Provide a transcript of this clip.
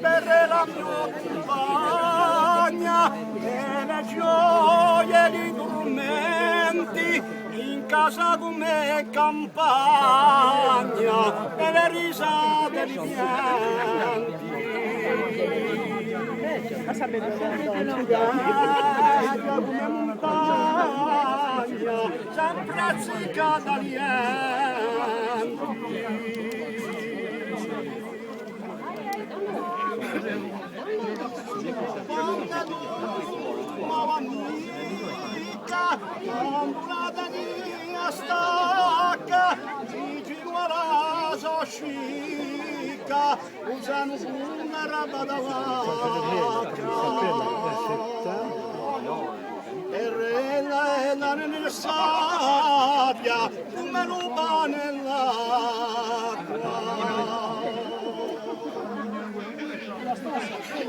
Per la mia compagna e le gioie e gli strumenti in casa come campagna e le risate e i pianti come montagna sempre azzicata amica, comprata mia stacca, Gigi Gualaso scicca, usano una roba da vacca. E rella nella sabbia, come lupa nella